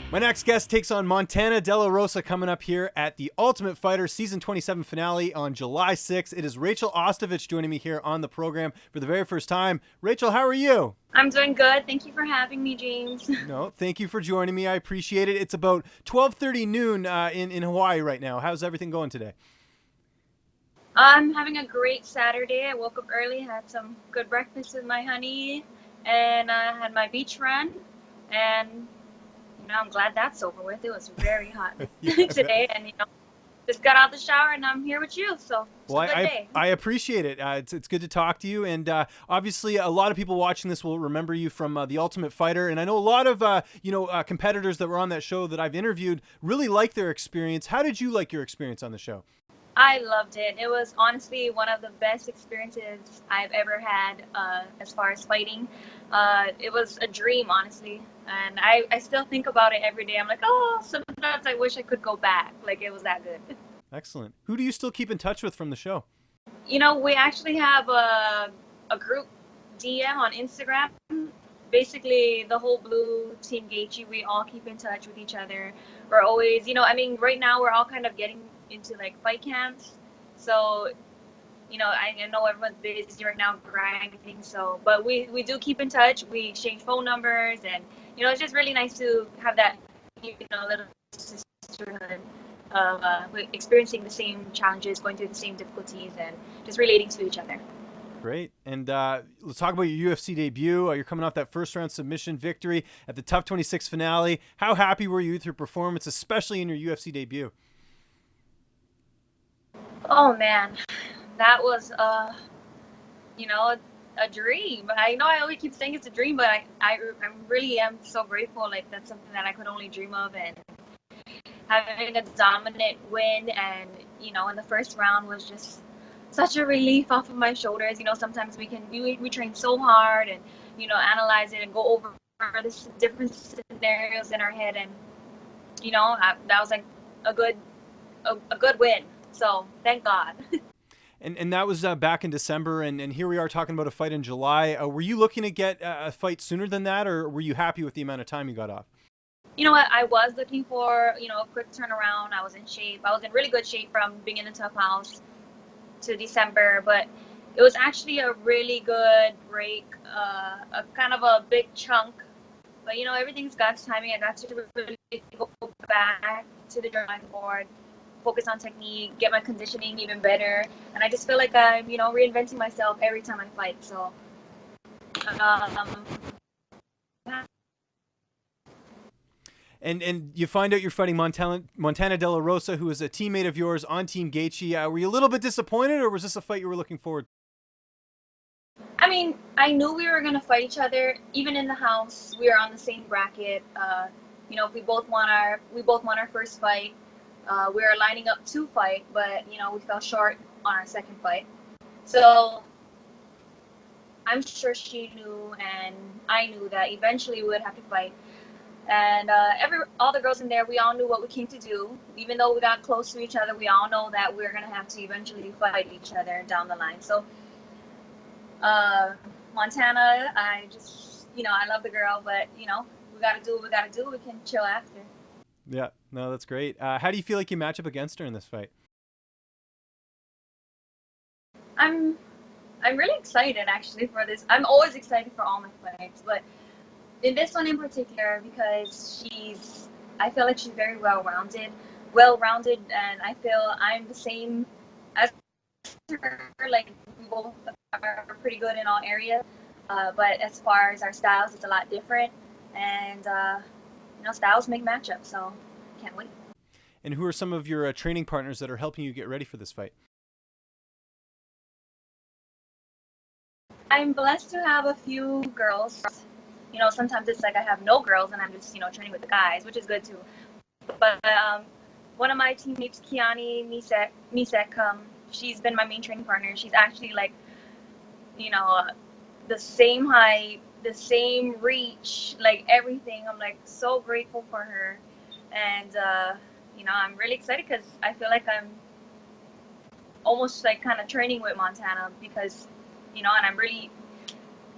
My next guest takes on Montana De La Rosa coming up here at the Ultimate Fighter Season 27 finale on July 6th. It is Rachael Ostovich joining me here on the program for the very first time. Rachel, how are you? I'm doing good. Thank you for having me, James. No, thank you for joining me. I appreciate it. It's about 12:30 noon in Hawaii right now. How's everything going today? I'm having a great Saturday. I woke up early, had some good breakfast with my honey, and I had my beach run. And I'm glad that's over with. It was very hot Yeah, I bet. today, and just got out the shower, and I'm here with you. So it's Well, a good day. I appreciate it. It's good to talk to you, and obviously a lot of people watching this will remember you from the Ultimate Fighter, and I know a lot of competitors that were on that show that I've interviewed really like their experience. How did you like your experience on the show? I loved it. It was honestly one of the best experiences I've ever had as far as fighting. It was a dream, honestly. And I still think about it every day. I'm like, oh, sometimes I wish I could go back. Like, it was that good. Excellent. Who do you still keep in touch with from the show? We actually have a group DM on Instagram. Basically, the whole Blue Team Gaethje, we all keep in touch with each other. We're always, right now we're all kind of getting into like fight camps. So, I know everyone's busy right now grinding. So, but we do keep in touch. We exchange phone numbers, and it's just really nice to have that, little sisterhood of experiencing the same challenges, going through the same difficulties, and just relating to each other. Great. And let's talk about your UFC debut. You're coming off that first round submission victory at the TUF 26 finale. How happy were you with your performance, especially in your UFC debut? Oh man, that was a dream. I know I always keep saying it's a dream, but I really am so grateful. Like, that's something that I could only dream of, and having a dominant win, and in the first round was just such a relief off of my shoulders. Sometimes we train so hard, and analyze it and go over the different scenarios in our head, and that was like a good win. So thank God. And that was back in December, and here we are talking about a fight in July. Were you looking to get a fight sooner than that, or were you happy with the amount of time you got off? You know what? I was looking for a quick turnaround. I was in shape. I was in really good shape from being in the tough house to December, but it was actually a really good break, a kind of a big chunk. But everything's God's timing. I got to really go back to the drawing board, focus on technique, get my conditioning even better, and I just feel like I'm reinventing myself every time I fight. So, um, And you find out you're fighting Montana De La Rosa, who is a teammate of yours on Team Gaethje. Were you a little bit disappointed, or was this a fight you were looking forward to? I mean, I knew we were gonna fight each other. Even in the house, we were on the same bracket. We both won our first fight. We were lining up to fight, but we fell short on our second fight. So I'm sure she knew, and I knew that eventually we would have to fight. And all the girls in there, we all knew what we came to do. Even though we got close to each other, we all know that we're gonna have to eventually fight each other down the line. So, uh, Montana, I love the girl, but we gotta do what we gotta do. We can chill after. Yeah, no, that's great. How do you feel like you match up against her in this fight? I'm I'm really excited actually for this. I'm always excited for all my fights, but in this one in particular because I feel like she's very well rounded, and I feel I'm the same as her. Like, we both are pretty good in all areas, but as far as our styles, it's a lot different, and styles make matchups, so can't wait. And who are some of your training partners that are helping you get ready for this fight? I'm blessed to have a few girls. Sometimes it's like I have no girls and I'm just training with the guys, which is good too. But one of my teammates, Kiani Misek, she's been my main training partner. She's actually like, you know, the same height, the same reach, like everything. I'm like so grateful for her, and I'm really excited because I feel like I'm almost like kind of training with Montana because, and I'm really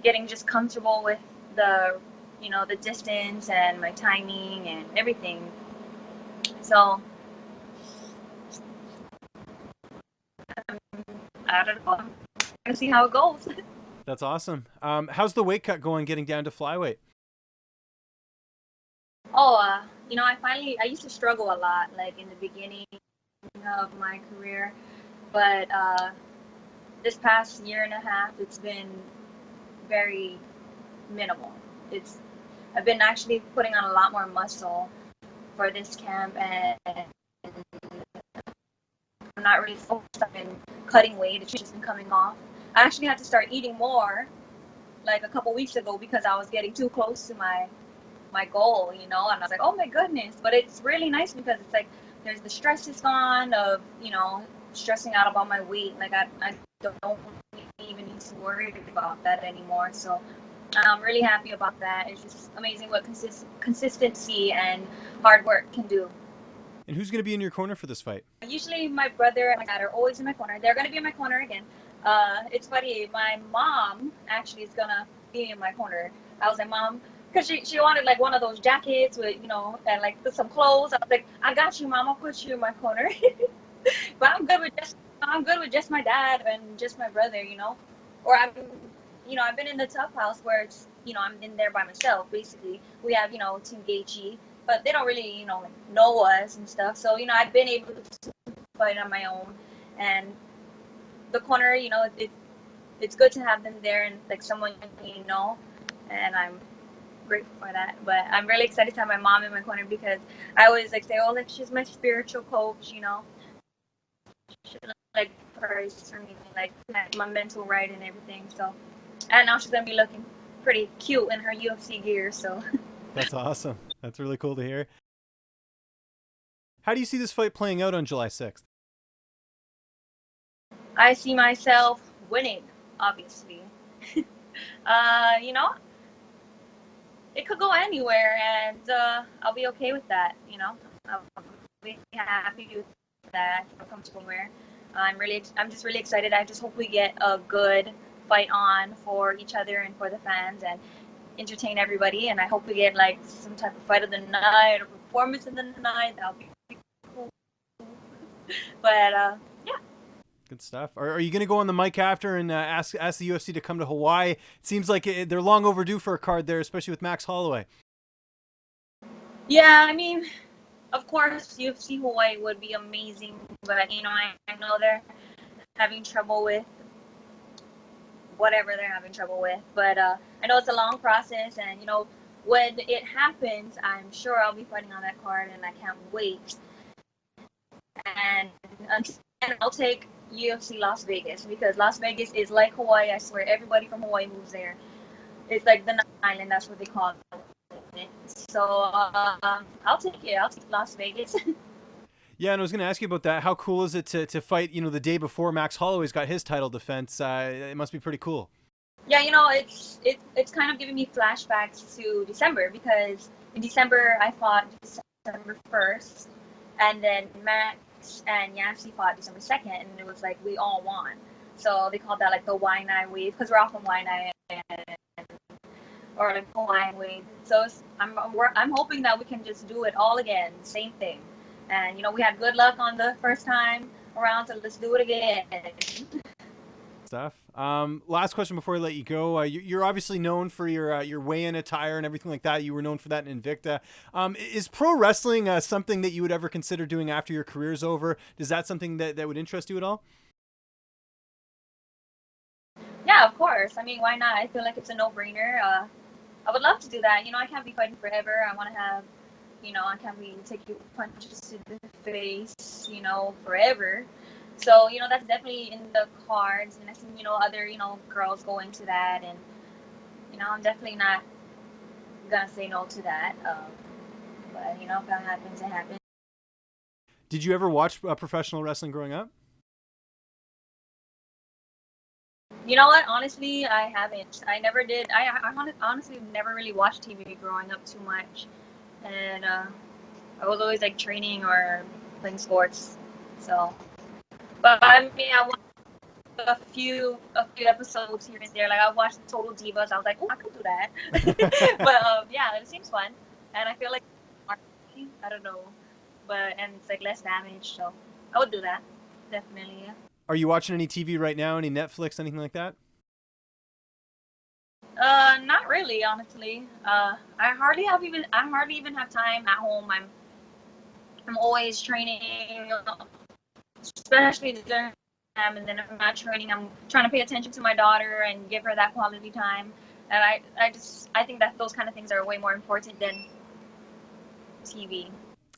getting just comfortable with the you know, the distance and my timing and everything. So I don't know. I'm gonna see how it goes. That's awesome. How's the weight cut going getting down to flyweight? Oh, you know, I used to struggle a lot, like in the beginning of my career, but this past year and a half, it's been very minimal. It's I've been actually putting on a lot more muscle for this camp, and I'm not really focused on cutting weight. It's just been coming off. I actually had to start eating more like a couple weeks ago because I was getting too close to my goal, you know, and I was like, oh my goodness. But it's really nice because it's like there's the stress is gone of, you know, stressing out about my weight. Like I don't even need to worry about that anymore. So I'm really happy about that. It's just amazing what consistency and hard work can do. And who's going to be in your corner for this fight? Usually my brother and my dad are always in my corner. They're going to be in my corner again. It's funny. My mom actually is going to be in my corner. I was like, Mom, because she wanted like one of those jackets with, you know, and like some clothes. I was like, I got you, Mom. I'll put you in my corner. But I'm good with just my dad and just my brother, you know. Or you know, I've been in the TUF house where it's, you know, I'm in there by myself. Basically, we have, you know, Team Gaethje, but they don't really, you know, like, know us and stuff. So, you know, I've been able to fight on my own, and the corner, you know, it's good to have them there and like someone you know, and I'm grateful for that. But I'm really excited to have my mom in my corner because I always like say, oh, like she's my spiritual coach, you know. She like prays for me, like my mental right and everything. So, and now she's gonna be looking pretty cute in her UFC gear. So. That's awesome. That's really cool to hear. How do you see this fight playing out on July 6th? I see myself winning, obviously. You know, it could go anywhere, and I'll be okay with that. You know, I'll be happy with that. I'm comfortable where I'm just really excited. I just hope we get a good fight on for each other and for the fans, and entertain everybody. And I hope we get like some type of fight of the night or performance of the night. That'll be cool. But yeah. Good stuff. Are you going to go on the mic after and ask the UFC to come to Hawaii? It seems like they're long overdue for a card there, especially with Max Holloway. Yeah, I mean, of course, UFC Hawaii would be amazing, but you know, I know they're having trouble with whatever they're having trouble with. But I know it's a long process, and you know, when it happens, I'm sure I'll be fighting on that card, and I can't wait. And I'll take UFC Las Vegas because Las Vegas is like Hawaii. I swear, everybody from Hawaii moves there. It's like the island. That's what they call it. So I'll take it. I'll take Las Vegas. Yeah, and I was going to ask you about that. How cool is it to fight, you know, the day before Max Holloway's got his title defense? It must be pretty cool. Yeah, you know, it's kind of giving me flashbacks to December because in December I fought December 1st, and then Max and Yamsi fought December 2nd, and it was like we all won. So they called that like the Waianae wave because we're all from Waianae, or like Hawaiian wave. So I'm hoping that we can just do it all again, same thing. And you know, we had good luck on the first time around, so let's do it again. Stuff. Last question before I let you go. You're obviously known for your weigh-in attire and everything like that. You were known for that in Invicta. Is pro wrestling something that you would ever consider doing after your career's over? Is that something that would interest you at all? Yeah, of course. I mean, why not? I feel like it's a no-brainer. I would love to do that. You know, I can't be fighting forever. I want to have, you know, I can't be taking punches to the face, you know, forever. So, you know, that's definitely in the cards. And I see, you know, other, you know, girls go into that. And, you know, I'm definitely not going to say no to that. But, you know, if that happens, it happens. Did you ever watch professional wrestling growing up? You know what? Honestly, I haven't. I never did. I honestly never really watched TV growing up too much. And I was always like training or playing sports. So, but I mean, a few episodes here and there. Like I watched Total Divas. I was like, oh, I could do that. But yeah, it seems fun, and I feel like I don't know, but and it's like less damage, so I would do that definitely. Yeah. Are you watching any TV right now? Any Netflix, anything like that? Not really, honestly. I hardly even have time at home. I'm always training, especially during time, and then if I'm not training, I'm trying to pay attention to my daughter and give her that quality time. And I think that those kind of things are way more important than TV.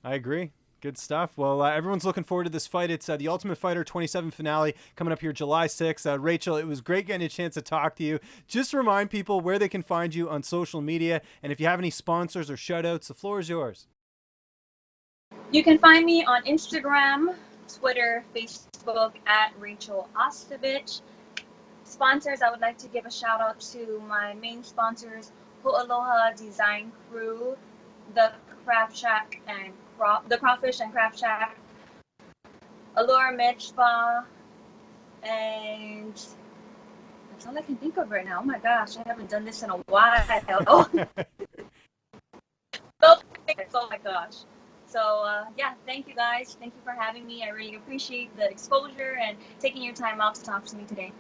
I agree. Good stuff. Well, everyone's looking forward to this fight. It's the Ultimate Fighter 27 finale coming up here July 6th. Rachael, it was great getting a chance to talk to you. Just remind people where they can find you on social media, and if you have any sponsors or shout-outs, the floor is yours. You can find me on Instagram, Twitter, Facebook at Rachael Ostovich. Sponsors, I would like to give a shout out to my main sponsors, Ho'aloha Design Crew, the Craft Shack and the Crawfish and Craft Shack, Allure Med Spa, and that's all I can think of right now. Oh my gosh, I haven't done this in a while. Oh, oh my gosh. So yeah, thank you guys. Thank you for having me. I really appreciate the exposure and taking your time out to talk to me today.